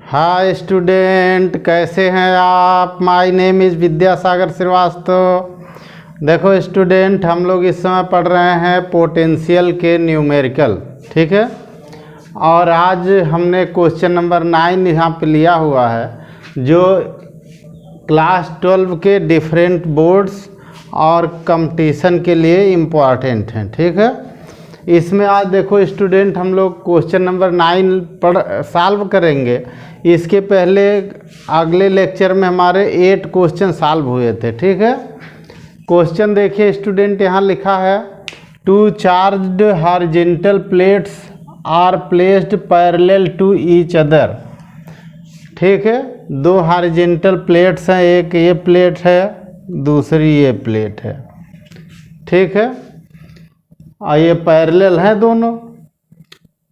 Hi student, कैसे हैं आप। My name is Vidyasagar Srivastava. देखो स्टूडेंट, हम लोग इस समय पढ़ रहे हैं पोटेंशियल के न्यूमेरिकल, ठीक है। और आज हमने क्वेश्चन नंबर 9 यहाँ पे लिया हुआ है, जो क्लास 12 के डिफरेंट बोर्ड्स और कंपटीशन के लिए इम्पॉर्टेंट हैं, ठीक है। इसमें आज देखो स्टूडेंट, हम लोग क्वेश्चन नंबर 9 सॉल्व करेंगे। इसके पहले अगले लेक्चर में हमारे 8 क्वेश्चन सॉल्व हुए थे, ठीक है। क्वेश्चन देखिए स्टूडेंट, यहाँ लिखा है 2 charged horizontal plates are placed parallel to each other, ठीक है। 2 हॉरिजॉन्टल प्लेट्स हैं, एक ये प्लेट है, दूसरी ये प्लेट है, ठीक है। और ये पैरेलल है दोनों।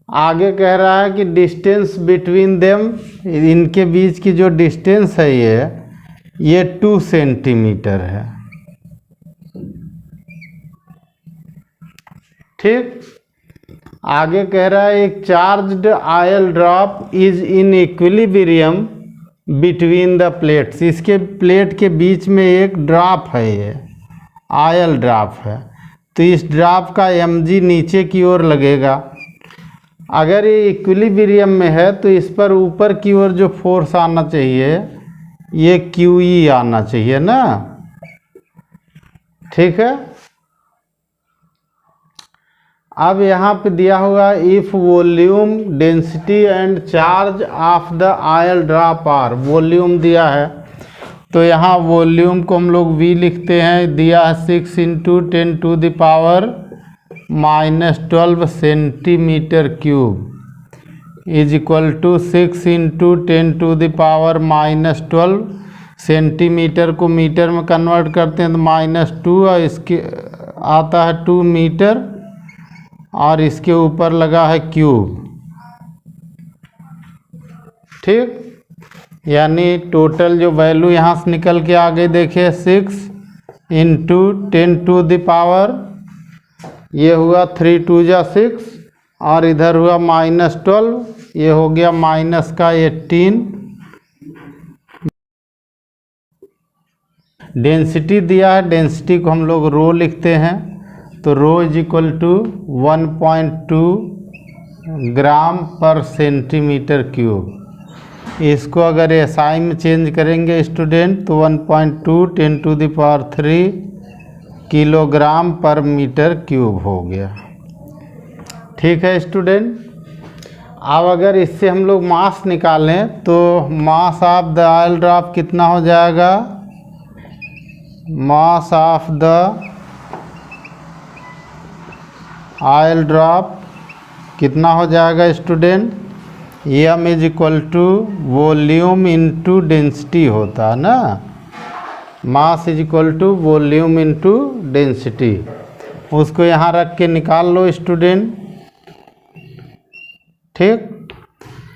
आगे कह रहा है कि डिस्टेंस बिटवीन देम, इनके बीच की जो डिस्टेंस है ये 2 सेंटीमीटर है, ठीक। आगे कह रहा है एक charged oil drop is in equilibrium between the plates. इसके प्लेट के बीच में एक ड्रॉप है, ये ऑयल ड्रॉप है, तो इस ड्रॉप का mg नीचे की ओर लगेगा। अगर ये इक्विलिब्रियम में है तो इस पर ऊपर की ओर जो फोर्स आना चाहिए ये QE आना चाहिए ना, ठीक है। अब यहाँ पे दिया हुआ if volume, density and charge of the oil drop are, volume दिया है तो यहाँ वॉल्यूम को हम लोग V लिखते हैं, दिया है 6 × 10⁻⁻12 centimetre cube is equal to 6 × 10⁻⁻12 centimetre को मीटर में कन्वर्ट करते हैं तो -2, और इसके आता है 2 मीटर, और इसके ऊपर लगा है क्यूब, ठीक। यानी टोटल जो वैल्यू यहाँ से निकल के आगे देखिए 6 × 10⁻, ये हुआ 3 2 जा 6, और इधर हुआ -12, ये हो गया माइनस का 18। डेंसिटी दिया है, डेंसिटी को हम लोग रो लिखते हैं, तो रो इज इक्वल टू 1.2 ग्राम पर सेंटीमीटर क्यूब। इसको अगर SI में चेंज करेंगे स्टूडेंट तो 1.2 × 10⁻³ किलोग्राम पर मीटर क्यूब हो गया, ठीक है स्टूडेंट। अब अगर इससे हम लोग मास निकालें तो mass of the oil drop कितना हो जाएगा, mass of the oil drop कितना हो जाएगा student, m is equal to volume into density होता है ना, mass is equal to volume into density. उसको यहाँ रख के निकाल लो स्टूडेंट, ठीक।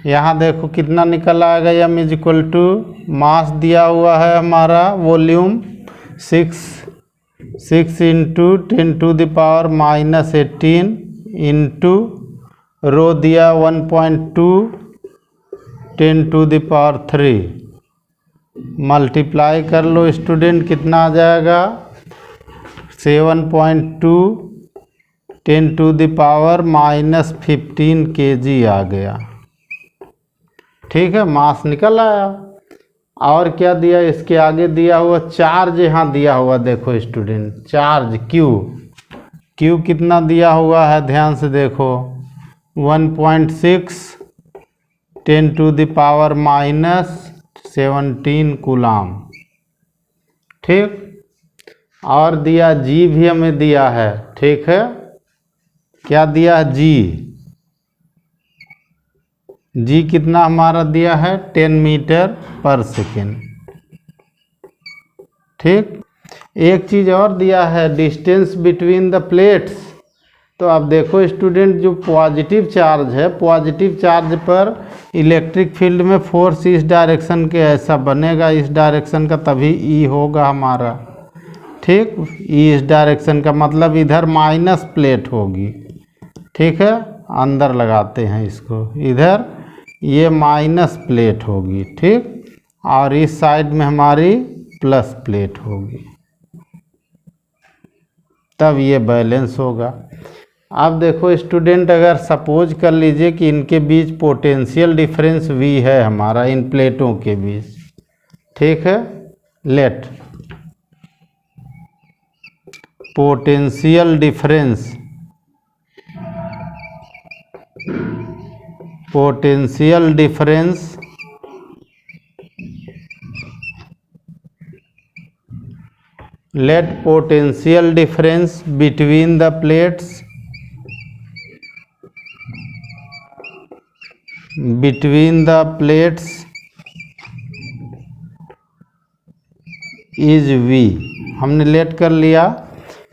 यहाँ देखो कितना निकल आएगा, m is equal to mass दिया हुआ है हमारा वॉल्यूम 6 × 10⁻⁻18 इंटू रो दिया 1.2 × 10⁻³ मल्टीप्लाई कर लो स्टूडेंट, कितना आ जाएगा 7.2 × 10⁻⁻15 kg आ गया, ठीक है। मास निकल आया। और क्या दिया, इसके आगे दिया हुआ चार्ज, यहाँ दिया हुआ देखो स्टूडेंट, चार्ज Q कितना दिया हुआ है, ध्यान से देखो 1.6 × 10⁻⁻17 कूलाम, ठीक। और दिया G भी हमें दिया है, ठीक है। क्या दिया है, G कितना हमारा दिया है 10 मीटर पर सेकेंड, ठीक। एक चीज़ और दिया है, डिस्टेंस बिटवीन द प्लेट्स। तो अब देखो स्टूडेंट, जो पॉजिटिव चार्ज है, पॉजिटिव चार्ज पर इलेक्ट्रिक फील्ड में फोर्स इस डायरेक्शन के ऐसा बनेगा, इस डायरेक्शन का, तभी E होगा हमारा, ठीक। E इस डायरेक्शन का मतलब इधर माइनस प्लेट होगी, ठीक है। अंदर लगाते हैं इसको, इधर ये माइनस प्लेट होगी, ठीक, और इस साइड में हमारी प्लस प्लेट होगी, तब ये बैलेंस होगा। अब देखो स्टूडेंट, अगर सपोज कर लीजिए कि इनके बीच पोटेंशियल डिफरेंस V है हमारा, इन प्लेटों के बीच, ठीक है। Let potential difference let potential difference between the plates is V। हमने लेट कर लिया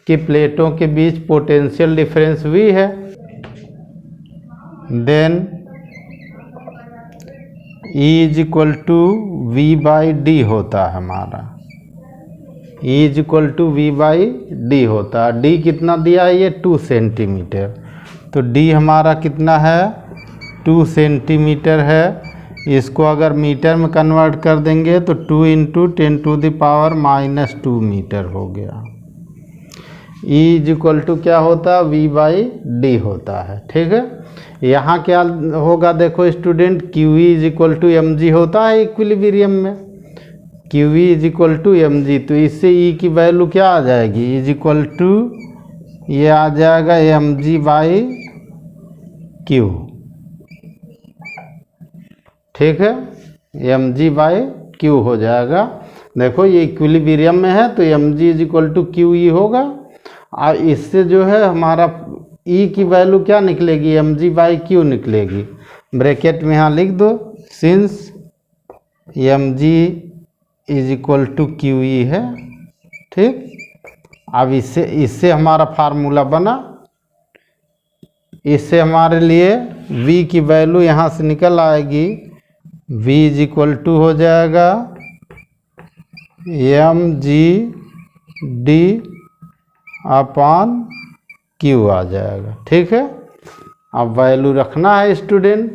कि प्लेटों के बीच पोटेंशियल डिफरेंस V है, then E is equal to V by D होता है हमारा, E is equal to V by D होता है। D कितना दिया है, ये 2 सेंटीमीटर, तो D हमारा कितना है, 2 सेंटीमीटर है। इसको अगर मीटर में कन्वर्ट कर देंगे तो 2 इंटू 10⁻⁻² मीटर हो गया। E इज इक्वल टू क्या होता है, V बाई डी होता है, ठीक है। यहाँ क्या होगा, देखो student, QE is equal to mg होता है इक्विलिब्रियम में, QE is equal to mg, तो इससे E की वैल्यू क्या आ जाएगी, इज इक्वल टू ये आ जाएगा mg बाई Q, ठीक है, mg बाई Q हो जाएगा। देखो ये इक्विलिब्रियम में है तो mg is equal to QE होगा, और इससे जो है हमारा E की वैल्यू क्या निकलेगी, mg बाई Q निकलेगी। ब्रैकेट में यहाँ लिख दो, since mg is equal to QE है, ठीक। अब इससे हमारा फार्मूला बना, इससे हमारे लिए V की वैल्यू यहाँ से निकल आएगी, V इज इक्वल टू हो जाएगा mg d अपॉन Q आ जाएगा, ठीक है। अब वैल्यू रखना है स्टूडेंट,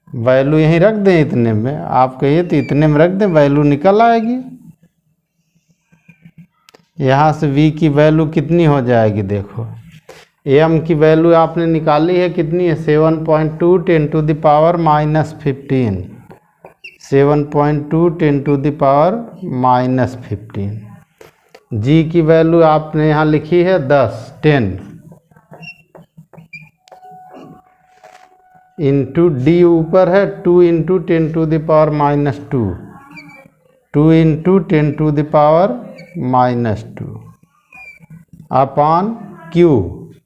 वैल्यू यहीं रख दें इतने में, आप कहिए तो इतने में रख दें, वैल्यू निकल आएगी। यहाँ से V की वैल्यू कितनी हो जाएगी, देखो m की वैल्यू आपने निकाली है, कितनी है, 7.2 10⁻⁻15, 7.2 10⁻⁻15। G की वैल्यू आपने यहाँ लिखी है 10 इंटू D ऊपर है 2 into 10⁻⁻², 2 into 10⁻⁻² upon Q,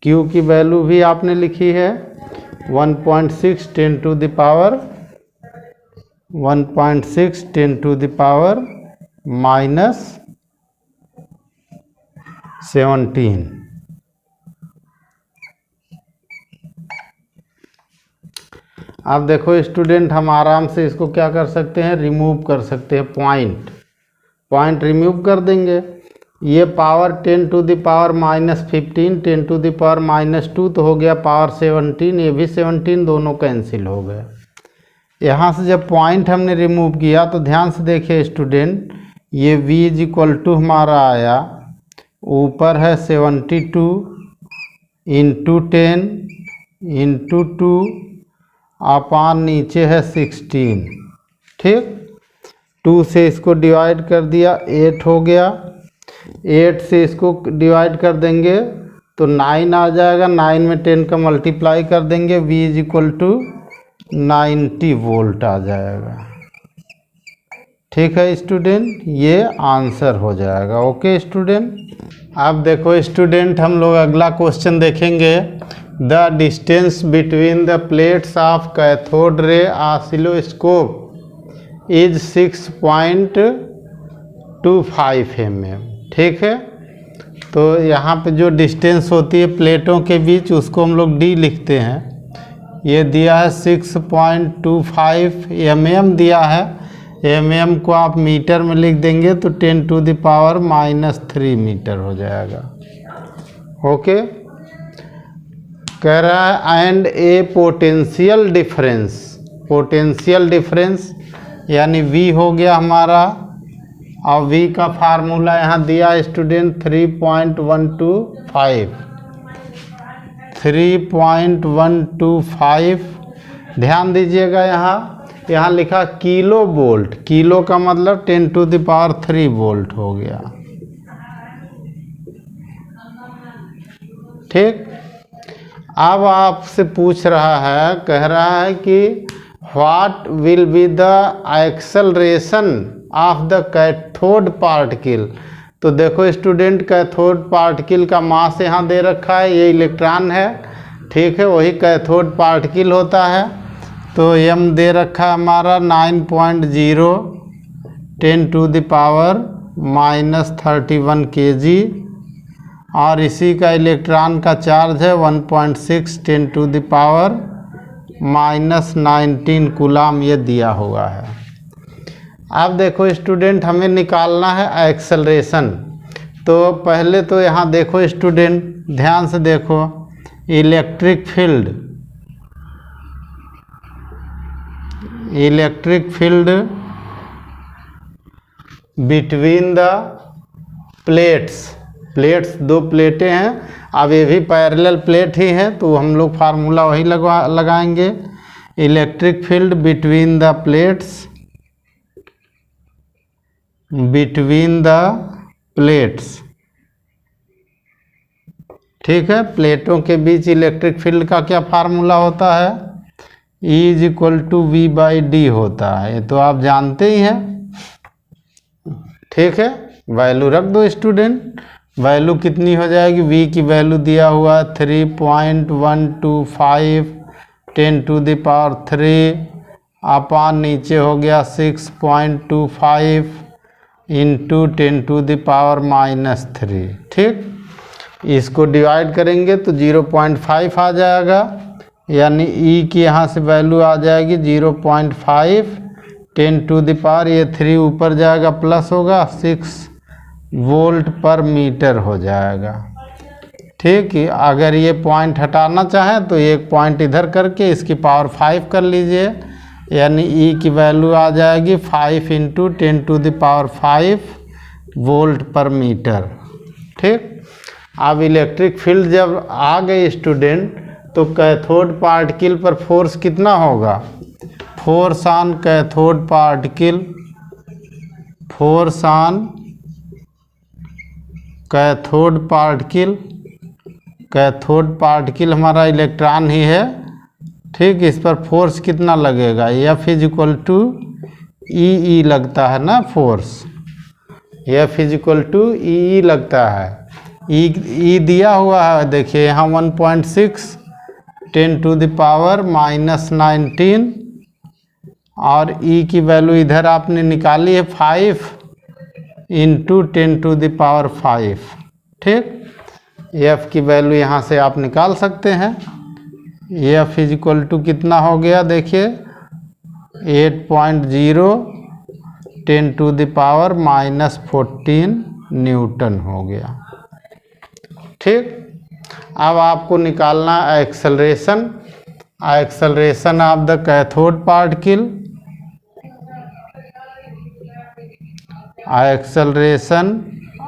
Q की वैल्यू भी आपने लिखी है 1.6 10⁻⁻17। अब देखो स्टूडेंट, हम आराम से इसको क्या कर सकते हैं, रिमूव कर सकते हैं, पॉइंट रिमूव कर देंगे। ये पावर 10⁻⁻15 10⁻⁻² तो हो गया पावर 17, ये भी 17, दोनों कैंसिल हो गए। यहाँ से जब पॉइंट हमने रिमूव किया तो ध्यान से देखिए स्टूडेंट, ये V इज इक्वल टू हमारा आया, ऊपर है 72 इंटू 10 इंटू 2 अपान नीचे है 16, ठीक। 2 से इसको डिवाइड कर दिया, 8 हो गया, 8 से इसको डिवाइड कर देंगे तो 9 आ जाएगा, 9 में 10 का मल्टीप्लाई कर देंगे, V is equal to 90 volt आ जाएगा, ठीक है स्टूडेंट, ये आंसर हो जाएगा। ओके स्टूडेंट, अब देखो स्टूडेंट, हम लोग अगला क्वेश्चन देखेंगे। The distance between the plates of cathode ray oscilloscope is 6.25 mm, ठीक है। तो यहाँ पे जो डिस्टेंस होती है प्लेटों के बीच उसको हम लोग D लिखते हैं। ये दिया है 6.25 mm दिया है, mm को आप मीटर में लिख देंगे तो 10⁻³ मीटर हो जाएगा। ओके, कह रहा है and A potential potential difference यानी V हो गया हमारा, और V का फार्मूला यहाँ दिया स्टूडेंट 3.125। ध्यान दीजिएगा यहाँ लिखा किलो वोल्ट, किलो का मतलब 10⁻³ वोल्ट हो गया। ठीक, अब आपसे पूछ रहा है, कह रहा है कि what will be the acceleration of the cathode particle. तो देखो स्टूडेंट, कैथोड पार्टिकल का मास यहाँ दे रखा है, ये इलेक्ट्रॉन है, ठीक है, वही कैथोड पार्टिकल होता है। तो m दे रखा है हमारा 9.0 10⁻³ kg, और इसी का इलेक्ट्रॉन का चार्ज है 1.6 10⁻⁻19 कूलम, ये दिया हुआ है। अब देखो स्टूडेंट, हमें निकालना है एक्सेलरेशन। तो पहले तो यहाँ देखो स्टूडेंट, ध्यान से देखो, electric field between the plates, दो प्लेटें हैं, अब ये भी पैरेलल प्लेट ही हैं, तो हम लोग फार्मूला वही लगाएंगे। Electric field between the plates, ठीक है, प्लेटों के बीच इलेक्ट्रिक फील्ड का क्या फार्मूला होता है, E=V/d होता है, ये तो आप जानते ही हैं। ठीक है, वैल्यू रख दो स्टूडेंट, वैल्यू कितनी हो जाएगी, V की वैल्यू दिया हुआ 3.125 10⁻³ अपान नीचे हो गया 6.25 इंटू 10⁻⁻3। ठीक, इसको डिवाइड करेंगे तो 0.5 आ जाएगा, यानी E की यहाँ से वैल्यू आ जाएगी 0.5 10⁻, ये 3 ऊपर जाएगा प्लस होगा 6 वोल्ट पर मीटर हो जाएगा। ठीक है, अगर ये पॉइंट हटाना चाहें तो एक पॉइंट इधर करके इसकी पावर 5 कर लीजिए, यानी E की वैल्यू आ जाएगी 5 × 10⁻5 वोल्ट पर मीटर। ठीक, अब इलेक्ट्रिक फील्ड जब आ गई स्टूडेंट, तो कैथोड पार्टिकल पर फोर्स कितना होगा, फोर्स ऑन कैथोड पार्टिकल हमारा इलेक्ट्रॉन ही है। ठीक, इस पर फोर्स कितना लगेगा, F=E लगता है ना, फोर्स F=E लगता है। E दिया हुआ है, देखिए यहाँ 1.6 10⁻⁻19, और E की वैल्यू इधर आपने निकाली है 5 × 10⁵। ठीक, F की वैल्यू यहाँ से आप निकाल सकते हैं। F= कितना हो गया, देखिए 8.0 10⁻⁻14 न्यूटन हो गया। ठीक, अब आपको निकालना acceleration of the cathode particle. Acceleration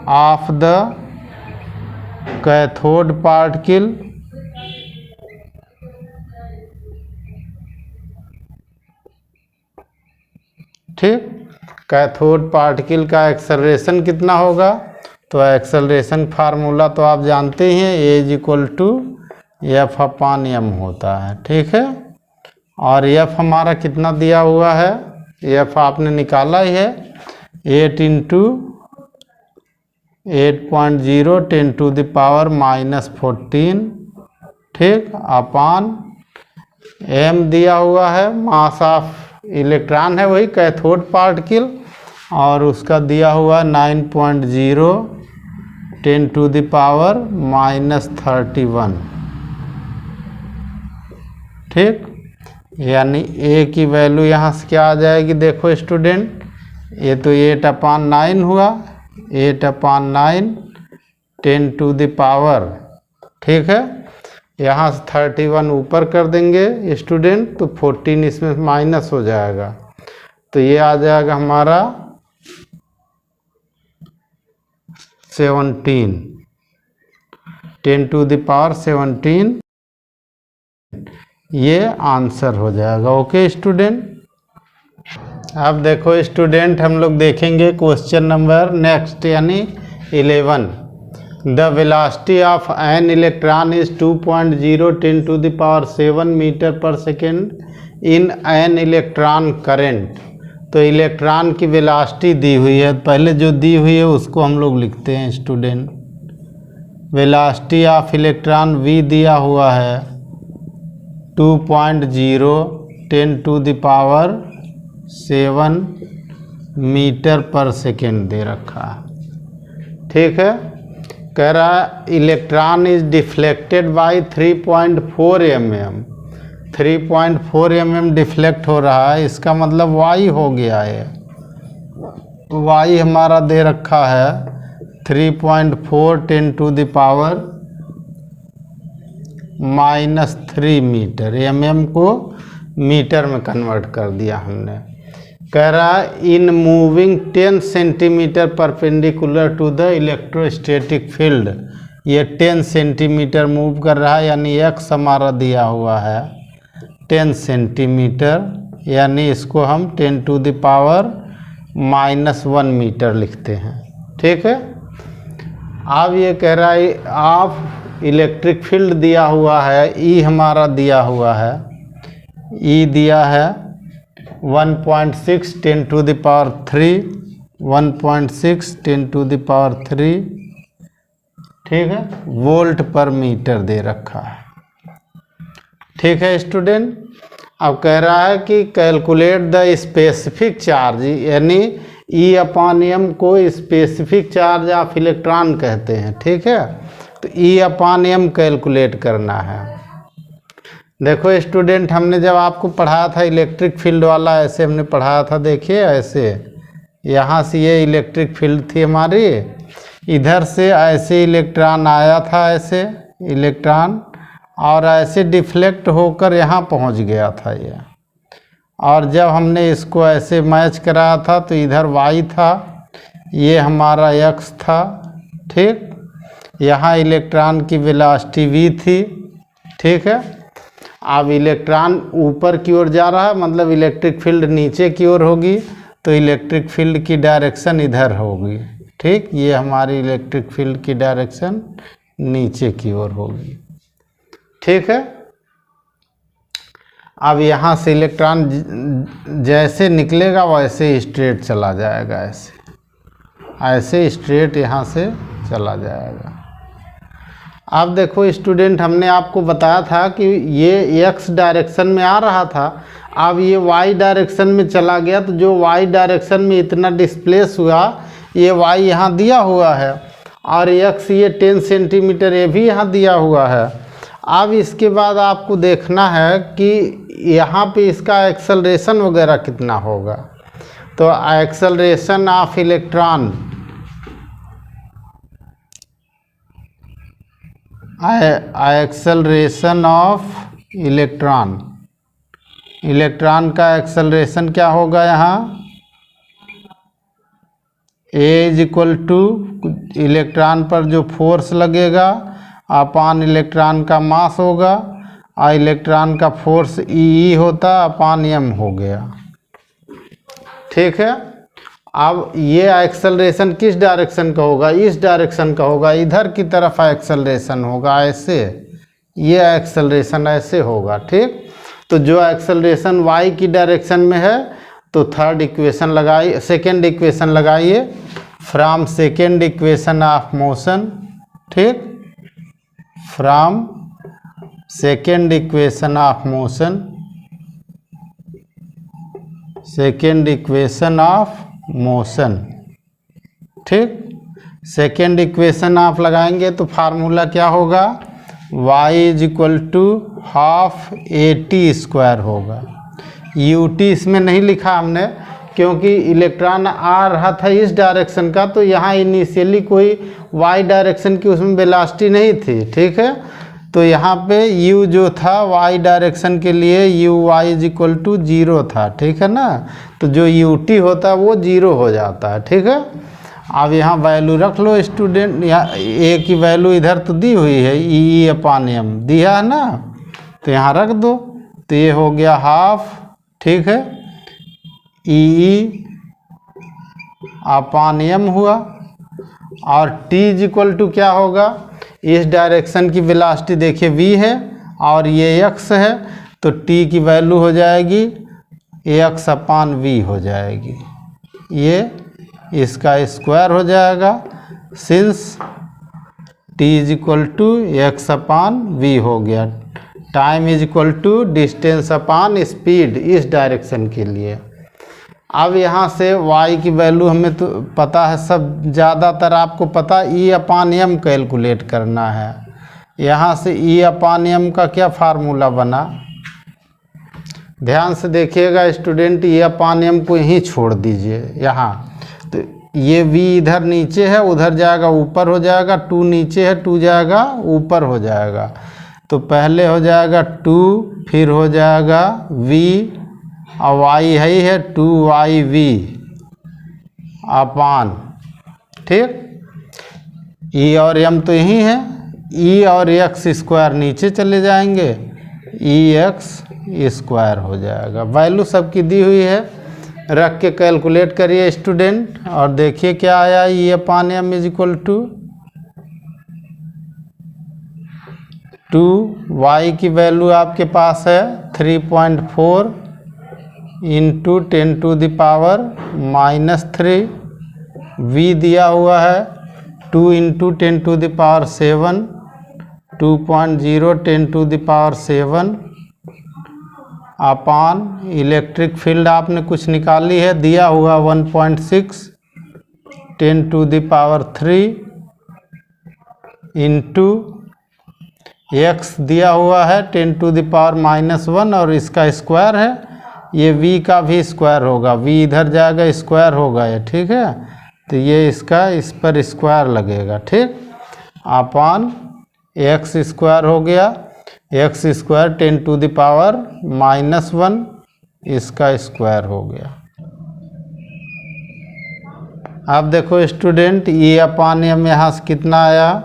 of the cathode particle ठीक, कैथोड पार्टिकल का एक्सेलरेशन कितना होगा, तो एक्सेलरेशन फार्मूला तो आप जानते ही हैं, A=F/m होता है। ठीक है, और F हमारा कितना दिया हुआ है, F आपने निकाला ही है 8 × 8.0 10⁻⁻14। ठीक, अपान m दिया हुआ है, मास ऑफ इलेक्ट्रॉन है वही कैथोड पार्टिकल, और उसका दिया हुआ 9.0 10⁻⁻31। ठीक, यानी A की वैल्यू यहाँ से क्या आ जाएगी, देखो स्टूडेंट, ये तो 8/9 हुआ, 8/9 10⁻, ठीक है, यहाँ से 31 ऊपर कर देंगे स्टूडेंट, तो 14 इसमें माइनस हो जाएगा, तो ये आ जाएगा हमारा 17, 10 टू द पावर 17, ये आंसर हो जाएगा। ओके स्टूडेंट, अब देखो स्टूडेंट हम लोग देखेंगे क्वेश्चन नंबर नेक्स्ट यानी 11। The velocity of an electron is 2.0 10 to the power 7 metre per second in an electron current. तो इलेक्ट्रॉन की वेलोसिटी दी हुई है, पहले जो दी हुई है उसको हम लोग लिखते हैं student. Velocity of electron v दिया हुआ है 2.0 10 to the power 7 metre per second दे रखा है। ठीक है, कह रहा है electron is deflected by 3.4 mm। 3.4 mm deflect हो रहा है, इसका मतलब y हो गया है। y हमारा दे रखा है 3.4 10 to the power -3 metre. mm को मीटर में कन्वर्ट कर दिया हमने। कह रहा है in moving 10 centimetre perpendicular to the electrostatic field. ये 10 सेंटीमीटर मूव कर रहा है, यानी x हमारा दिया हुआ है 10 सेंटीमीटर, यानी इसको हम 10 टू द पावर -1 मीटर लिखते हैं। ठीक है, अब ये कह रहा है आप इलेक्ट्रिक फील्ड दिया हुआ है, E हमारा दिया हुआ है, E दिया है 1.6 10 to the power 3, 1.6 10 to the power 3, ठीक है, वोल्ट पर मीटर दे रखा है। ठीक है स्टूडेंट, अब कह रहा है कि कैलकुलेट द स्पेसिफिक चार्ज, यानी E/m को स्पेसिफिक चार्ज ऑफ इलेक्ट्रॉन कहते हैं। ठीक है, तो E/m कैलकुलेट करना है। देखो स्टूडेंट, हमने जब आपको पढ़ाया था इलेक्ट्रिक फील्ड वाला, ऐसे हमने पढ़ाया था, देखिए ऐसे यहाँ से ये इलेक्ट्रिक फील्ड थी हमारी, इधर से ऐसे इलेक्ट्रॉन आया था, ऐसे इलेक्ट्रॉन, और ऐसे डिफ्लेक्ट होकर यहाँ पहुँच गया था ये। और जब हमने इसको ऐसे मैच कराया था तो इधर y था, ये हमारा x था। ठीक, यहाँ इलेक्ट्रॉन की वेलोसिटी v थी। ठीक है, अब इलेक्ट्रॉन ऊपर की ओर जा रहा है, मतलब इलेक्ट्रिक फील्ड नीचे की ओर होगी, तो इलेक्ट्रिक फील्ड की डायरेक्शन इधर होगी। ठीक, ये हमारी इलेक्ट्रिक फील्ड की डायरेक्शन नीचे की ओर होगी। ठीक है, अब यहाँ से इलेक्ट्रॉन जैसे निकलेगा वैसे स्ट्रेट चला जाएगा, ऐसे स्ट्रेट यहाँ से चला जाएगा। अब देखो स्टूडेंट, हमने आपको बताया था कि ये x डायरेक्शन में आ रहा था, अब ये y डायरेक्शन में चला गया, तो जो y डायरेक्शन में इतना डिस्प्लेस हुआ, ये y यहाँ दिया हुआ है, और x ये 10 सेंटीमीटर ये भी यहाँ दिया हुआ है। अब इसके बाद आपको देखना है कि यहाँ पे इसका एक्सेलरेशन वगैरह कितना होगा। तो acceleration of electron, acceleration of electron, electron का एक्सेलरेशन क्या होगा यहाँ, A = इलेक्ट्रॉन पर जो फोर्स लगेगा अपान इलेक्ट्रॉन का मास होगा, और इलेक्ट्रॉन का फोर्स E होता अपान m हो गया। ठीक है, अब ये एक्सेलरेशन किस डायरेक्शन का होगा, इस डायरेक्शन का होगा, इधर की तरफ एक्सेलरेशन होगा, ऐसे ये एक्सेलरेशन ऐसे होगा। ठीक, तो जो एक्सेलरेशन y की डायरेक्शन में है, तो थर्ड इक्वेशन लगाइए, सेकेंड इक्वेशन लगाइए, from second equation of motion. ठीक, from second equation of motion, second equation of motion. ठीक, सेकेंड इक्वेशन आप लगाएंगे तो फार्मूला क्या होगा, y = ½ AT² होगा। ut इसमें नहीं लिखा हमने, क्योंकि इलेक्ट्रॉन आ रहा था इस डायरेक्शन का, तो यहाँ इनिशियली कोई y डायरेक्शन की उसमें वेलोसिटी नहीं थी। ठीक है, तो यहाँ पे u जो था y डायरेक्शन के लिए u y is equal to 0 था, ठीक है ना। तो जो ut होता है वो 0 हो जाता है, ठीक है। अब यहाँ वैल्यू रख लो स्टूडेंट, यहाँ a की वैल्यू इधर तो दी हुई है ई अपान एम दिया है ना, तो यहाँ रख दो। तो ये हो गया हाफ, ठीक है, ई अपान एम हुआ। और t इज इक्वल टू क्या होगा, इस डायरेक्शन की वेलोसिटी देखिए v है और ये x है, तो t की वैल्यू हो जाएगी x अपान v हो जाएगी। ये इसका स्क्वायर हो जाएगा, since t is equal to x upon v हो गया। Time is equal to distance upon speed इस डायरेक्शन के लिए। अब यहाँ से y की वैल्यू हमें तो पता है, सब ज़्यादातर आपको पता ई अपान एम कैलकुलेट करना है। यहाँ से ई अपान एम का क्या फार्मूला बना, ध्यान से देखिएगा स्टूडेंट, ई अपान एम को यहीं छोड़ दीजिए यहाँ। तो ये v इधर नीचे है, उधर जाएगा ऊपर हो जाएगा, 2 नीचे है 2 जाएगा ऊपर हो जाएगा। तो पहले हो जाएगा 2, फिर हो जाएगा v और y है ही है 2yv अपान, ठीक। e और m तो यही है, e और x स्क्वायर नीचे चले जाएंगे, ex स्क्वायर हो जाएगा। वैल्यू सबकी दी हुई है, रख के कैलकुलेट करिए स्टूडेंट और देखिए क्या आया। e upon m is equal to 2, y की वैल्यू आपके पास है 3.4 into 10 to the power -3, v दिया हुआ है 2 into 10 to the power 7, 2.0 10 to the power 7 upon electric field आपने कुछ निकाली है, दिया हुआ 1.6 10 to the power 3 into x दिया हुआ है 10 टू द पावर -1 और इसका स्क्वायर है, ये v का भी स्क्वायर होगा, v इधर जाएगा स्क्वायर होगा ये, ठीक है। तो ये इसका इस पर स्क्वायर लगेगा, ठीक, अपान x स्क्वायर हो गया, x square 10 to the power -1 इसका स्क्वायर हो गया। अब देखो स्टूडेंट, e अपान एम यहाँ से कितना आया,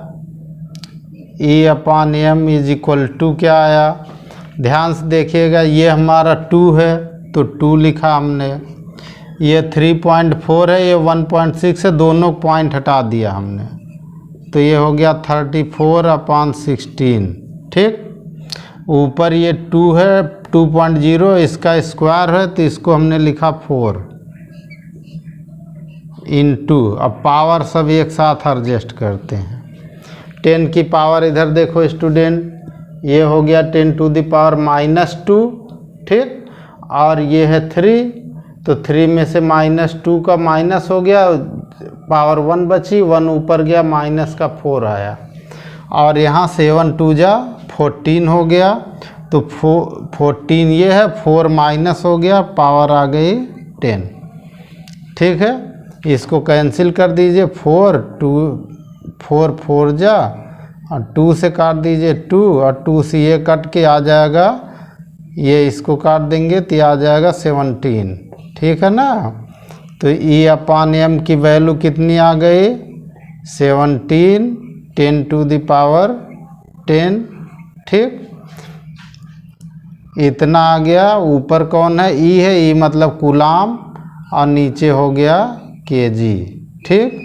e upon M is equal to क्या आया, ध्यान से देखिएगा, ये हमारा 2 है तो 2 लिखा हमने, ये 3.4 है, ये 1.6 है, दोनों पॉइंट हटा दिया हमने, तो ये हो गया 34 अपान 16, ठीक। ऊपर ये 2 है 2.0, इसका स्क्वायर है तो इसको हमने लिखा 4 इंटू, अब पावर सब एक साथ एडजस्ट करते हैं, 10 की पावर इधर देखो स्टूडेंट, ये हो गया 10 टू द पावर -2, ठीक, और ये है 3, तो 3 में से -2 का माइनस हो गया, पावर 1 बची, 1 ऊपर गया, माइनस का 4 आया, और यहाँ 7 2 जा 14 हो गया, तो 14 ये है, 4 माइनस हो गया, पावर आ गई 10, ठीक है। इसको कैंसिल कर दीजिए, 4 जा और 2 से काट दीजिए 2, और 2 से ये कट के आ जाएगा, ये इसको काट देंगे तो आ जाएगा 17, ठीक है ना। तो e अपान एम की वैल्यू कितनी आ गई, 17 10 टू द पावर 10, ठीक, इतना आ गया। ऊपर कौन है, e है, e मतलब कूलाम, और नीचे हो गया kg, ठीक।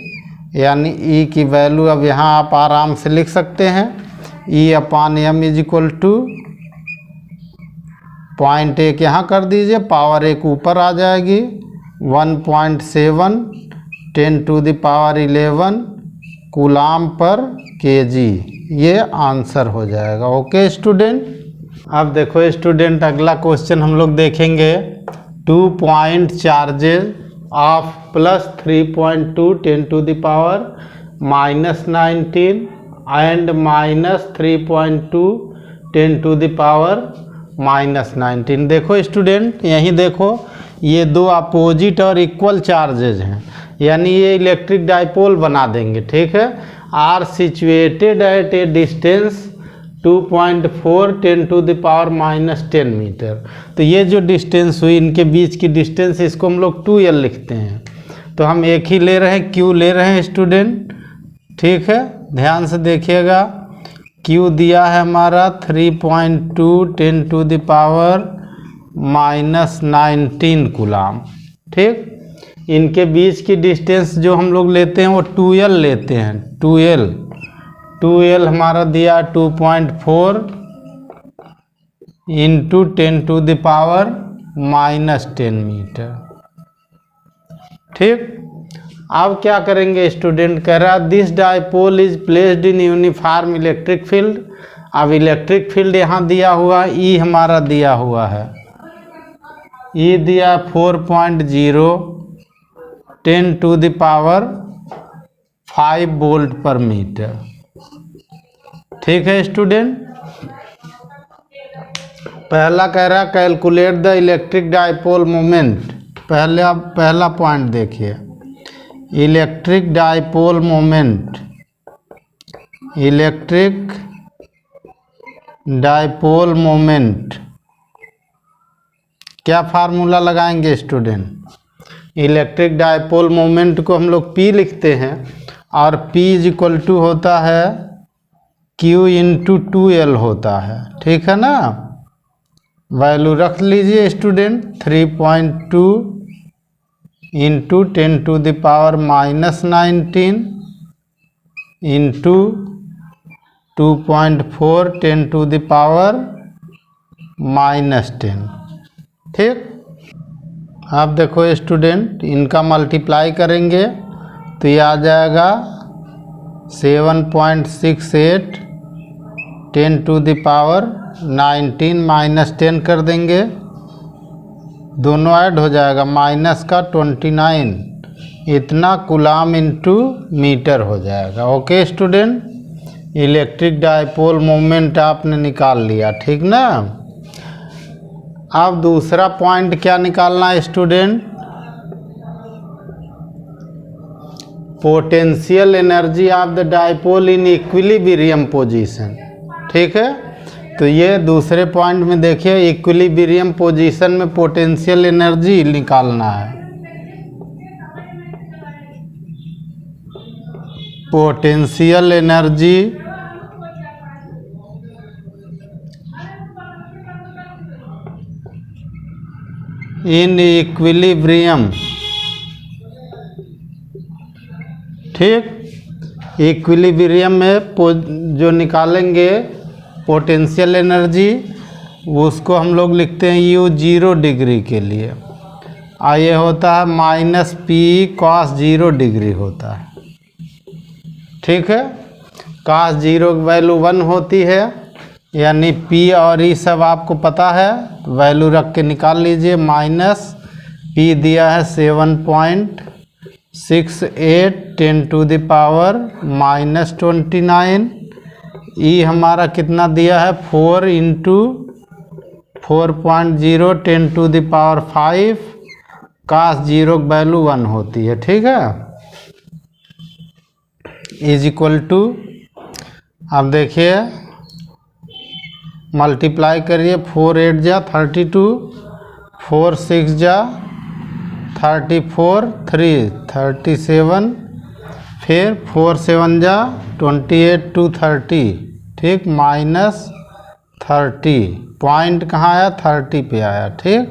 यानी e की वैल्यू अब यहाँ आप आराम से लिख सकते हैं, e upon M is equal to 0.1 यहाँ कर दीजिए, पावर 1 ऊपर आ जाएगी, 1.7 10 टू द पावर 11 कूलाम पर kg, ये आंसर हो जाएगा। Okay student. अब देखो स्टूडेंट, अगला क्वेश्चन हम लोग देखेंगे, 2 point charges of +3.2 10 to the power -19 and -3.2 10 to the power -19। देखो स्टूडेंट, यहीं देखो, ये दो अपोजिट और इक्वल चार्जेज हैं, यानी ये इलेक्ट्रिक डाइपोल बना देंगे, ठीक है। Are situated at a distance 2.4 10⁻⁻10 metre. तो ये जो डिस्टेंस हुई, इनके बीच की डिस्टेंस, इसको हम लोग 2L लिखते हैं। तो हम एक ही ले रहे हैं, Q ले रहे हैं स्टूडेंट। ठीक है, ध्यान से देखिएगा। Q दिया है हमारा 3.2 10⁻⁻19 कूलाम। ठीक, इनके बीच की डिस्टेंस जो हम लोग लेते हैं वो 2L लेते हैं। 2L हमारा दिया 2.4 इंटू 10⁻⁻10 मीटर। ठीक, अब क्या करेंगे स्टूडेंट, कह रहा this dipole is placed in uniform electric field. अब इलेक्ट्रिक फील्ड यहाँ दिया हुआ, E हमारा दिया हुआ है, E दिया 4.0 10⁵ वोल्ट पर मीटर। ठीक है स्टूडेंट, पहला कह रहा calculate the electric dipole moment. पहला पॉइंट देखिए, electric dipole moment. Electric dipole moment क्या फार्मूला लगाएंगे स्टूडेंट? इलेक्ट्रिक डाइपोल मोमेंट को हम लोग P लिखते हैं, और P इज इक्वल टू होता है Q इंटू 2L होता है। ठीक है ना, वैल्यू रख लीजिए स्टूडेंट, 3.2 इंटू 10⁻⁻19 इंटू 2.4 10⁻⁻10। ठीक, अब देखो स्टूडेंट, इनका मल्टीप्लाई करेंगे तो ये आ जाएगा 7.68 10⁻19 -10 कर देंगे, दोनों ऐड हो जाएगा, माइनस का 29, इतना कूलाम इंटू मीटर हो जाएगा। Okay student, electric dipole moment आपने निकाल लिया। ठीक ना, अब दूसरा पॉइंट क्या निकालना है student? Potential energy of the dipole in equilibrium position. ठीक है, तो ये दूसरे पॉइंट में देखिए, इक्विलिब्रियम पोजीशन में पोटेंशियल एनर्जी निकालना है। Potential energy in equilibrium. ठीक, इक्विलिब्रियम में जो निकालेंगे पोटेंशियल एनर्जी, उसको हम लोग लिखते हैं U 0 डिग्री के लिए, और ये होता है -P cos 0 डिग्री होता है। ठीक है, cos 0 की वैल्यू 1 होती है, यानी P और E सब आपको पता है, वैल्यू रख के निकाल लीजिए। P दिया है 7.68 10⁻⁻29, E हमारा कितना दिया है 4 इंटू 4.0 10⁵, cos 0 की वैल्यू 1 होती है। ठीक है, इज इक्वल टू, अब देखिए मल्टीप्लाई करिए, 4 8 जा 32, 4 6 जा 34, 3 37, फिर 4 7 जा 28 2 30। ठीक, -30, पॉइंट कहाँ आया? 30 पे आया। ठीक,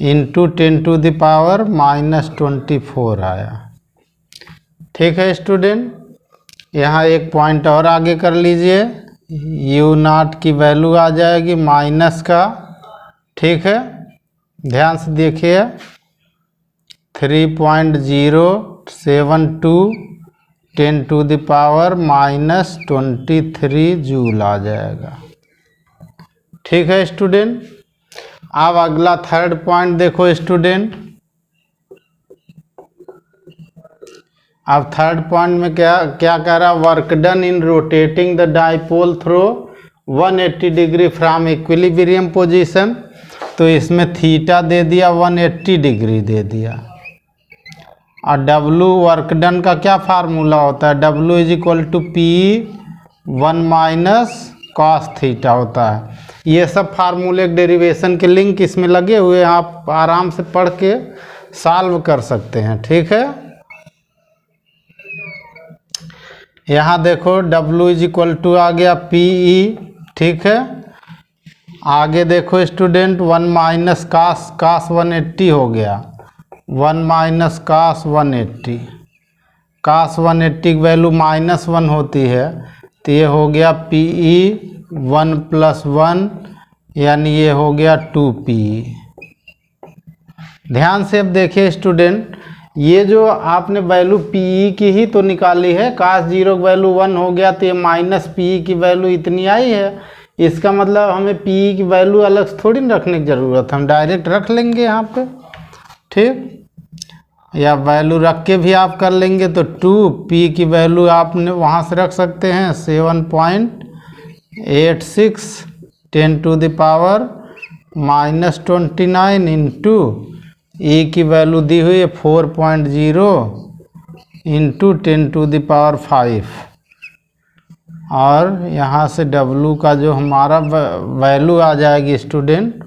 इंटू 10⁻⁻24 आया। ठीक है स्टूडेंट, यहाँ एक पॉइंट और आगे कर लीजिए, U0 की वैल्यू आ जाएगी माइनस का। ठीक है, ध्यान से देखिए, 3.072 10⁻⁻23 जूल आ जाएगा। ठीक है स्टूडेंट, अब अगला थर्ड पॉइंट देखो स्टूडेंट। अब थर्ड पॉइंट में क्या कह रहा? Work done in rotating the dipole through 180 degree from equilibrium position. तो इसमें थीटा दे दिया 180 डिग्री दे दिया। और W वर्क डन का क्या फार्मूला होता है? W is equal to P 1 minus cos theta होता है। ये सब फार्मूले डेरिवेशन के लिंक इसमें लगे हुए हैं, आप आराम से पढ़ के सॉल्व कर सकते हैं। ठीक है, यहाँ देखो W इज इक्वल टू आ गया PE। ठीक है, आगे देखो स्टूडेंट 1 माइनस कास 180 हो गया, 1 माइनस कास 180। कास 180 की वैल्यू -1 होती है, तो ये हो गया PE 1 + 1, यानी ये हो गया 2PE। ध्यान से अब देखिए स्टूडेंट, ये जो आपने वैल्यू PE की ही तो निकाली है, कास 0 की वैल्यू 1 हो गया, तो ये -PE की वैल्यू इतनी आई है। इसका मतलब हमें PE की वैल्यू अलग से थोड़ी ना रखने की ज़रूरत, हम डायरेक्ट रख लेंगे यहाँ पे। ठीक, या वैल्यू रख के भी आप कर लेंगे तो 2P की वैल्यू आपने वहाँ से रख सकते हैं 7.86 10⁻⁻29 इंटू E की वैल्यू दी हुई है 4.0 इंटू 10⁵ और यहाँ से W का जो हमारा वैल्यू आ जाएगी स्टूडेंट,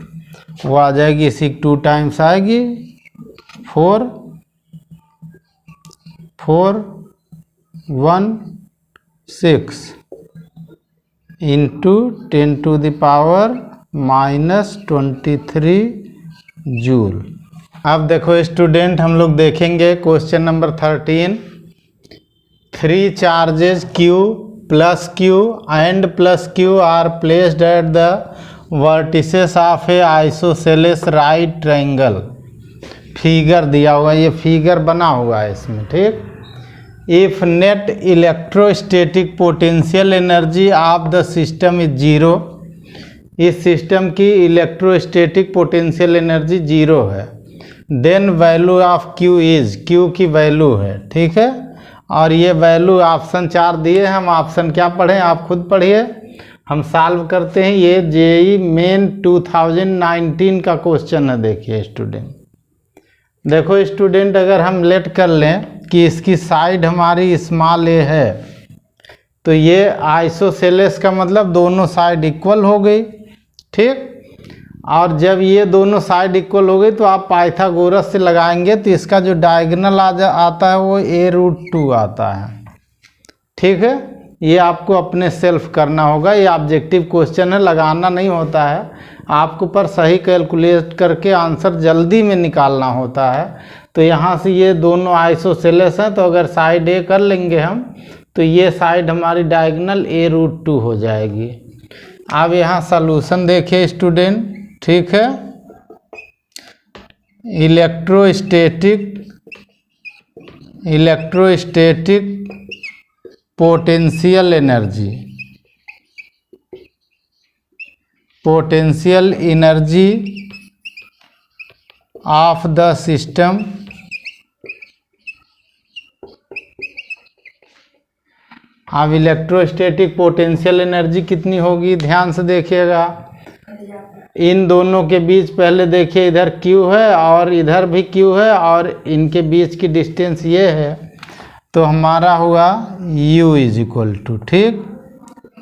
वो आ जाएगी इसी 2 टाइम्स आएगी 4.16 इंटू 10⁻⁻23 जूल। अब देखो स्टूडेंट, हम लोग देखेंगे question number 13। 3 charges Q plus Q and plus Q are placed at the vertices of a isosceles right triangle। Figure दिया हुआ, ये फिगर बना हुआ है इसमें। ठीक, if net electrostatic potential energy of the system is 0, इस सिस्टम की इलेक्ट्रोस्टैटिक पोटेंशियल एनर्जी 0 है, then value of Q is, Q की वैल्यू है। ठीक है, और ये वैल्यू ऑप्शन 4 दिए, हम ऑप्शन क्या पढ़ें आप खुद पढ़िए, हम सॉल्व करते हैं। ये JEE मेन 2019 का क्वेश्चन है। देखिए स्टूडेंट, देखो स्टूडेंट, अगर हम लेट कर लें कि इसकी साइड हमारी स्मॉल a है, तो ये आइसोसेलेस का मतलब दोनों साइड इक्वल हो गई। ठीक, और जब ये दोनों साइड इक्वल हो गई तो आप पाइथागोरस से लगाएंगे, तो इसका जो डायगोनल आता है वो a√2 आता है। ठीक है, ये आपको अपने सेल्फ करना होगा, ये ऑब्जेक्टिव क्वेश्चन है, लगाना नहीं होता है आपको, पर सही कैलकुलेट करके आंसर जल्दी में निकालना होता है। तो यहाँ से ये दोनों आइसोसेलेस हैं, तो अगर साइड A कर लेंगे हम, तो ये साइड हमारी डायगोनल a√2 हो जाएगी। अब यहाँ सलूशन देखिए स्टूडेंट। ठीक है, electrostatic potential energy of the system अब इलेक्ट्रोस्टैटिक पोटेंशियल एनर्जी कितनी होगी, ध्यान से देखिएगा। इन दोनों के बीच पहले देखिए, इधर Q है और इधर भी Q है, और इनके बीच की डिस्टेंस ये है, तो हमारा हुआ U इज इक्वल टू, ठीक,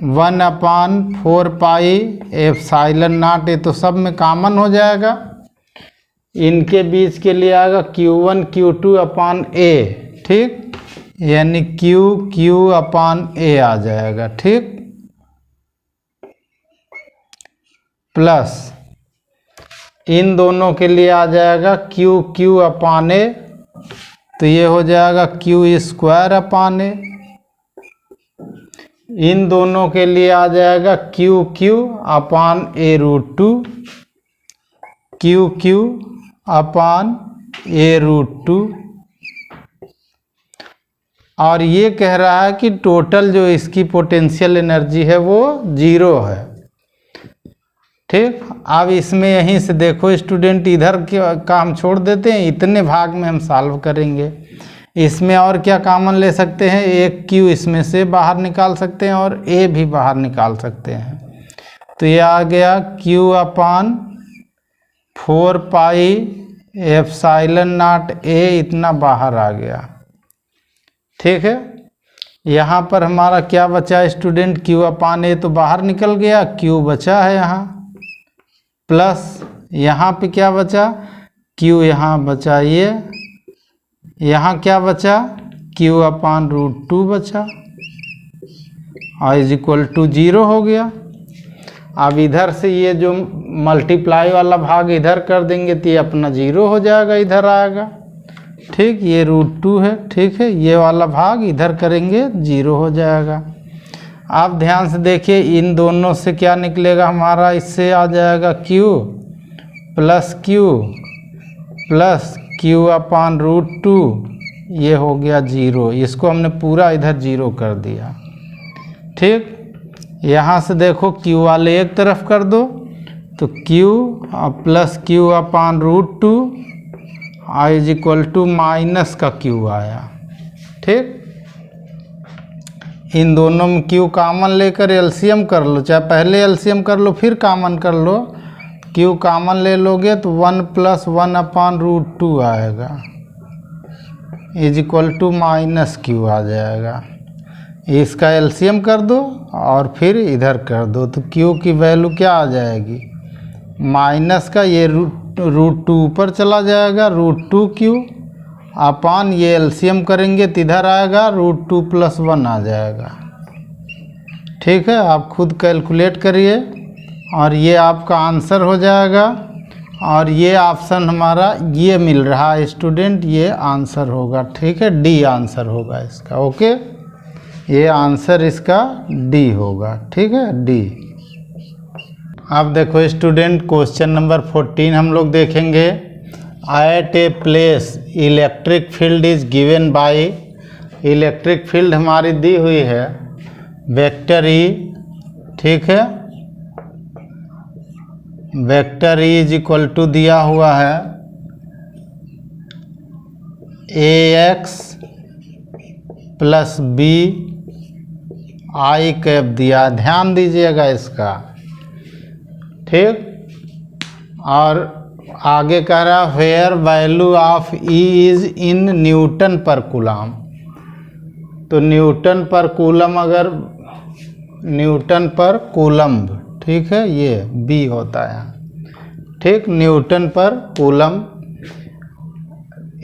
1/4πε0। ये तो सब में कॉमन हो जाएगा, इनके बीच के लिए आएगा Q1 Q2/A। ठीक, यानी Q/A आ जाएगा। ठीक, प्लस इन दोनों के लिए आ जाएगा Q/A, तो ये हो जाएगा Q²/A। इन दोनों के लिए आ जाएगा Q/A√2, Q/A√2। और ये कह रहा है कि टोटल जो इसकी पोटेंशियल एनर्जी है वो 0 है। ठीक, अब इसमें यहीं से देखो स्टूडेंट, इधर का हम छोड़ देते हैं, इतने भाग में हम सॉल्व करेंगे। इसमें और क्या कॉमन ले सकते हैं, एक Q इसमें से बाहर निकाल सकते हैं और A भी बाहर निकाल सकते हैं। तो ये आ गया Q/4πε0A, इतना बाहर आ गया। ठीक है, यहाँ पर हमारा क्या बचा स्टूडेंट, Q अपान A तो बाहर निकल गया, Q बचा है यहाँ, प्लस यहाँ पे क्या बचा, Q यहाँ बचा ये, यहाँ क्या बचा, Q अपान √2 बचा और इज इक्वल टू 0 हो गया। अब इधर से ये जो मल्टीप्लाई वाला भाग इधर कर देंगे तो ये अपना 0 हो जाएगा, इधर आएगा, ठीक, ये √2 है, ठीक है, ये वाला भाग इधर करेंगे 0 हो जाएगा। आप ध्यान से देखिए इन दोनों से क्या निकलेगा हमारा, इससे आ जाएगा Q प्लस Q अपान √2, ये हो गया 0, इसको हमने पूरा इधर 0 कर दिया, ठीक। यहाँ से देखो Q वाले एक तरफ कर दो तो Q plus Q upon √2 is equal to minus का Q आया, ठीक। इन दोनों में Q कामन लेकर एलसीएम कर लो, चाहे पहले एलसीएम कर लो फिर कामन कर लो, Q कामन ले लोगे तो 1 प्लस 1 अपान √2 आएगा, is equal to minus Q आ जाएगा। इसका एलसीएम कर दो और फिर इधर कर दो तो Q की वैल्यू क्या आ जाएगी, माइनस का ये √2 ऊपर चला जाएगा, √2Q अपान ये एलसीएम करेंगे तो इधर आएगा √2 प्लस 1 आ जाएगा, ठीक है। आप खुद कैलकुलेट करिए और ये आपका आंसर हो जाएगा। और ये ऑप्शन हमारा ये मिल रहा है स्टूडेंट, ये आंसर होगा, ठीक है, डी आंसर होगा इसका, ओके, ये आंसर इसका डी होगा, ठीक है, डी। अब देखो स्टूडेंट क्वेश्चन नंबर 14 हम लोग देखेंगे। At a place electric field is given by, electric field हमारी दी हुई है वेक्टर ई, ठीक है, vector E is equal to दिया हुआ है AX plus B I cap दिया, ध्यान दीजिएगा इसका, ठीक। और आगे कह रहा है where value of E is in newton per coulomb, तो न्यूटन पर कूलम, अगर न्यूटन पर कूलम्ब, ठीक है, ये B होता है, ठीक, न्यूटन पर कूलम,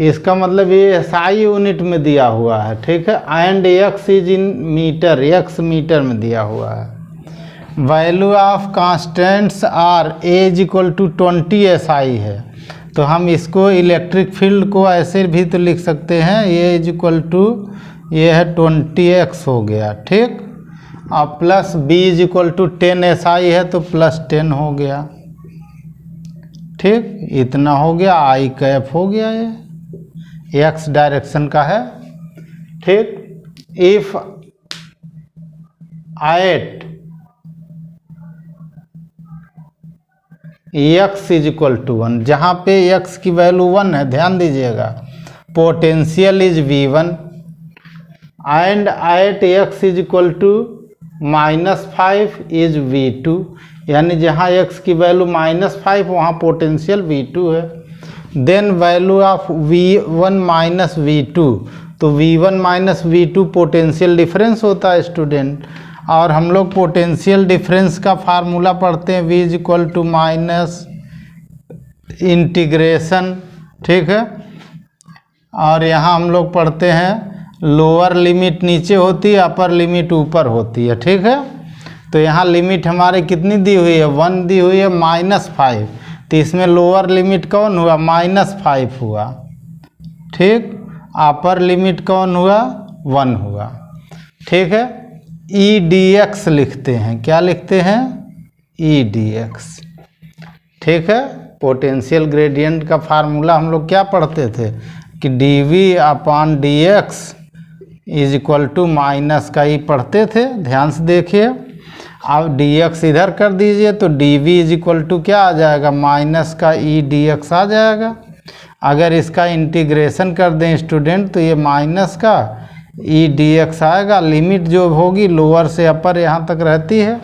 इसका मतलब ये SI यूनिट में दिया हुआ है, ठीक है, and X is in metre, X metre में दिया हुआ है। Value of constants are A is equal to 20 SI है, तो हम इसको इलेक्ट्रिक फील्ड को ऐसे भी तो लिख सकते हैं, A इज इक्वल टू ये है 20x हो गया, ठीक, और plus B is equal to 10 SI है तो प्लस 10 हो गया, ठीक, इतना हो गया, आई कैप हो गया, ये x डायरेक्शन का है, ठीक। If at x is equal to 1, जहाँ पे x की वैल्यू 1 है, ध्यान दीजिएगा, potential is V1 and at x is equal to -5 is V2, यानी जहाँ x की वैल्यू -5 वहाँ पोटेंशियल V2 है। Then value of V1 minus V2, तो V1 minus V2 potential difference होता है स्टूडेंट, और हम लोग पोटेंशियल डिफरेंस का फार्मूला पढ़ते हैं V is equal to minus integration, ठीक है, और यहाँ हम लोग पढ़ते हैं लोअर लिमिट नीचे होती है, अपर लिमिट ऊपर होती है, ठीक है। तो यहाँ लिमिट हमारे कितनी दी हुई है, 1 दी हुई है, -5, तो इसमें लोअर लिमिट कौन हुआ, -5 हुआ, ठीक, अपर लिमिट कौन हुआ, 1 हुआ, ठीक है। EDX लिखते हैं, क्या लिखते हैं, EDX, ठीक है। पोटेंशियल ग्रेडियंट का फार्मूला हम लोग क्या पढ़ते थे कि dV/dx is equal to minus का ई पढ़ते थे, ध्यान से देखिए। अब dx इधर कर दीजिए तो dv इज इक्वल टू क्या आ जाएगा, माइनस का ई dx आ जाएगा। अगर इसका इंटीग्रेशन कर दें स्टूडेंट तो ये माइनस का ई dx आएगा। लिमिट जो होगी लोअर से अपर यहाँ तक रहती है,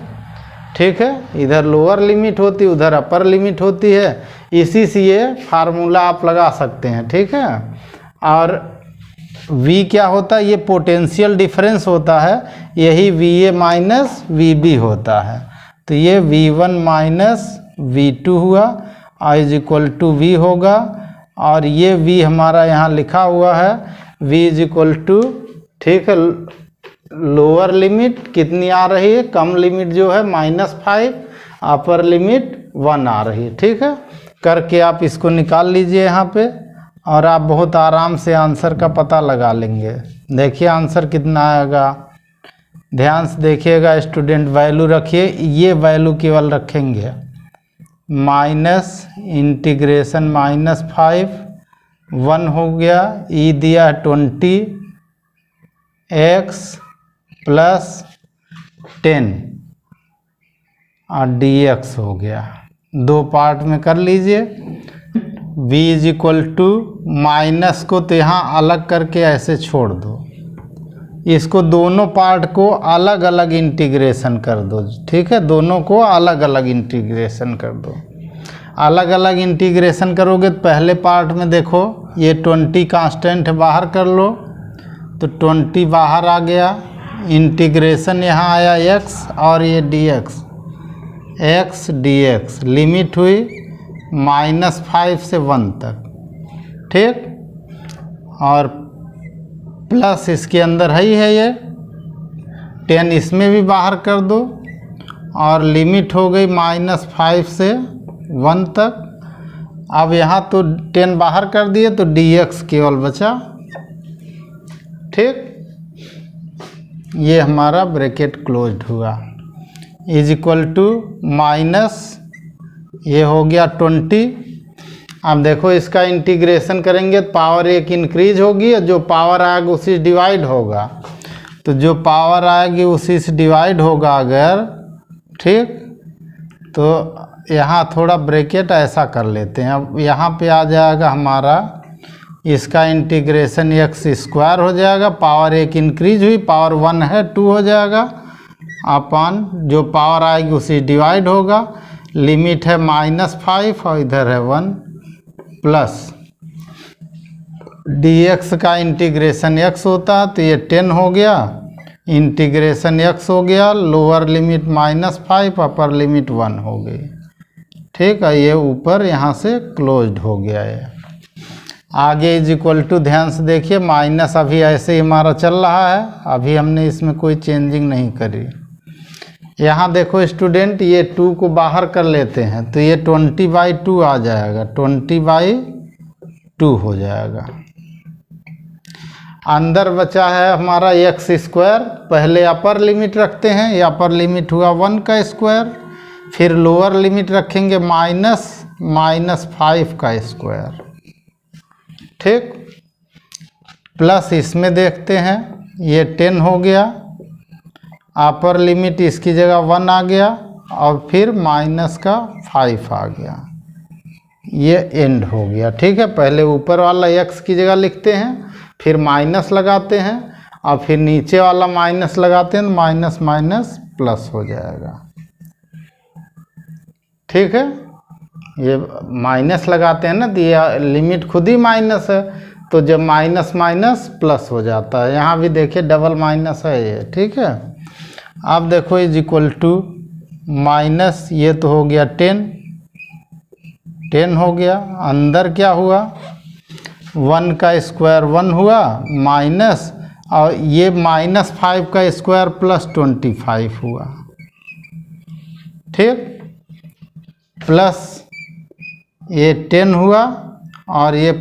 ठीक है, इधर लोअर लिमिट होती है, उधर अपर लिमिट होती है। इसी से ये फार्मूला आप लगा सकते हैं, ठीक है। और V क्या होता है, ये पोटेंशियल डिफरेंस होता है, यही VA माइनस VB होता है। तो ये V1 माइनस V2 हुआ और इज इक्वल टू V होगा। और ये V हमारा यहाँ लिखा हुआ है, V इज इक्वल टू, ठीक है, लोअर लिमिट कितनी आ रही है, कम लिमिट जो है -5, अपर लिमिट 1 आ रही है। ठीक है, करके आप इसको निकाल लीजिए यहाँ पे और आप बहुत आराम से आंसर का पता लगा लेंगे। देखिए आंसर कितना आएगा, ध्यान से देखिएगा स्टूडेंट। वैल्यू रखिए, ये वैल्यू केवल रखेंगे, माइनस इंटीग्रेशन -5, 1 हो गया, ई दिया 20x प्लस 10 और dx हो गया। दो पार्ट में कर लीजिए। v is equal to, minus को तो यहाँ अलग करके ऐसे छोड़ दो, इसको दोनों पार्ट को अलग अलग इंटीग्रेशन कर दो। ठीक है, दोनों को अलग अलग इंटीग्रेशन कर दो। अलग अलग इंटीग्रेशन करोगे तो पहले पार्ट में देखो ये 20 कांस्टेंट बाहर कर लो, तो 20 बाहर आ गया, इंटीग्रेशन यहाँ आया x और ये dx, x dx, लिमिट हुई -5 से 1 तक। ठीक, और प्लस इसके अंदर है ही है ये 10, इसमें भी बाहर कर दो और लिमिट हो गई -5 से 1 तक। अब यहाँ तो 10 बाहर कर दिए तो dx केवल बचा। ठीक, ये हमारा ब्रैकेट क्लोज्ड हुआ, इज इक्वल टू माइनस, ये हो गया 20। अब देखो इसका इंटीग्रेशन करेंगे तो पावर 1 इंक्रीज होगी, जो पावर आएगा उसी से डिवाइड होगा, तो जो पावर आएगी उसी से डिवाइड होगा अगर। ठीक, तो यहाँ थोड़ा ब्रैकेट ऐसा कर लेते हैं। अब यहाँ पे आ जाएगा हमारा, इसका इंटीग्रेशन x² हो जाएगा, पावर 1 इंक्रीज हुई, पावर 1 है 2 हो जाएगा, अपन जो पावर आएगी उसी डिवाइड होगा। लिमिट है -5 और इधर है 1 प्लस dx का इंटीग्रेशन x होता है, तो ये 10 हो गया, इंटीग्रेशन x हो गया, लोअर लिमिट -5, अपर लिमिट 1 हो गई। ठीक है, ये ऊपर यहाँ से क्लोज्ड हो गया है। आगे इज इक्वल टू, ध्यान से देखिए, माइनस अभी ऐसे ही हमारा चल रहा है, अभी हमने इसमें कोई चेंजिंग नहीं करी। यहाँ देखो स्टूडेंट, ये 2 को बाहर कर लेते हैं तो ये 20/2 आ जाएगा, 20/2 हो जाएगा। अंदर बचा है हमारा x², पहले अपर लिमिट रखते हैं, ये अपर लिमिट हुआ 1 का स्क्वायर, फिर लोअर लिमिट रखेंगे -5 का स्क्वायर। ठीक, प्लस इसमें देखते हैं, ये 10 हो गया, अपर लिमिट इसकी जगह 1 आ गया और फिर -5 आ गया, ये एंड हो गया। ठीक है, पहले ऊपर वाला x की जगह लिखते हैं, फिर माइनस लगाते हैं और फिर नीचे वाला माइनस लगाते हैं, तो माइनस माइनस प्लस हो जाएगा। ठीक है, ये माइनस लगाते हैं ना, तो ये लिमिट खुद ही माइनस है, तो जब माइनस माइनस प्लस हो जाता है। यहाँ भी देखिए डबल माइनस है ये। ठीक है, अब देखो इज इक्वल टू माइनस, ये तो हो गया 10 हो गया, अंदर क्या हुआ, 1 का स्क्वायर 1 हुआ, माइनस, और ये -5 का स्क्वायर प्लस 25 हुआ। ठीक, प्लस ये 10 हुआ और ये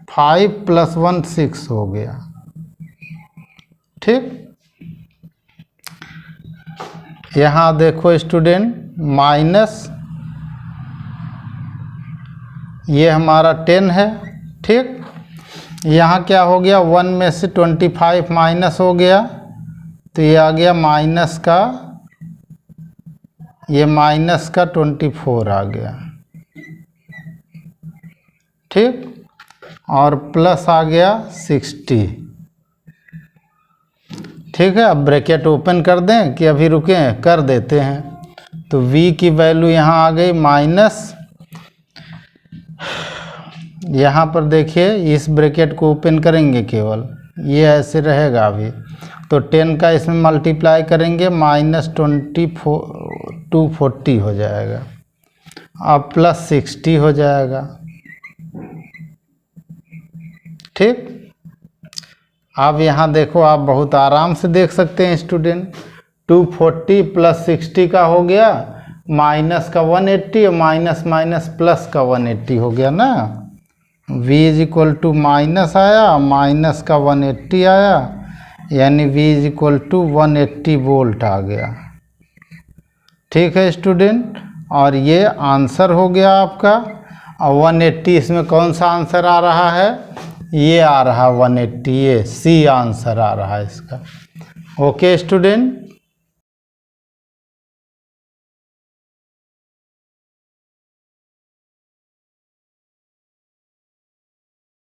5 + 1 6 हो गया। ठीक, यहाँ देखो स्टूडेंट, माइनस, ये हमारा 10 है। ठीक, यहाँ क्या हो गया, 1 में से 25 माइनस हो गया, तो ये आ गया माइनस का, ये माइनस का 24 आ गया। ठीक, और प्लस आ गया 60। ठीक है, अब ब्रैकेट ओपन कर दें कि अभी रुकें, कर देते हैं। तो v की वैल्यू यहाँ आ गई यहाँ पर देखिए इस ब्रैकेट को ओपन करेंगे, केवल ये ऐसे रहेगा अभी, तो 10 का इसमें मल्टीप्लाई करेंगे -240 हो जाएगा, अब +60 हो जाएगा। ठीक, अब यहाँ देखो, आप बहुत आराम से देख सकते हैं स्टूडेंट, 240 + 60 का हो गया, माइनस का 180 और माइनस माइनस प्लस का 180 हो गया ना। v = माइनस आया, माइनस का 180 आया, यानी v = 180 वोल्ट आ गया। ठीक है स्टूडेंट, और ये आंसर हो गया आपका। और 180 इसमें कौन सा आंसर आ रहा है, ये आ रहा 180, ये सी आंसर आ रहा है इसका। Okay student.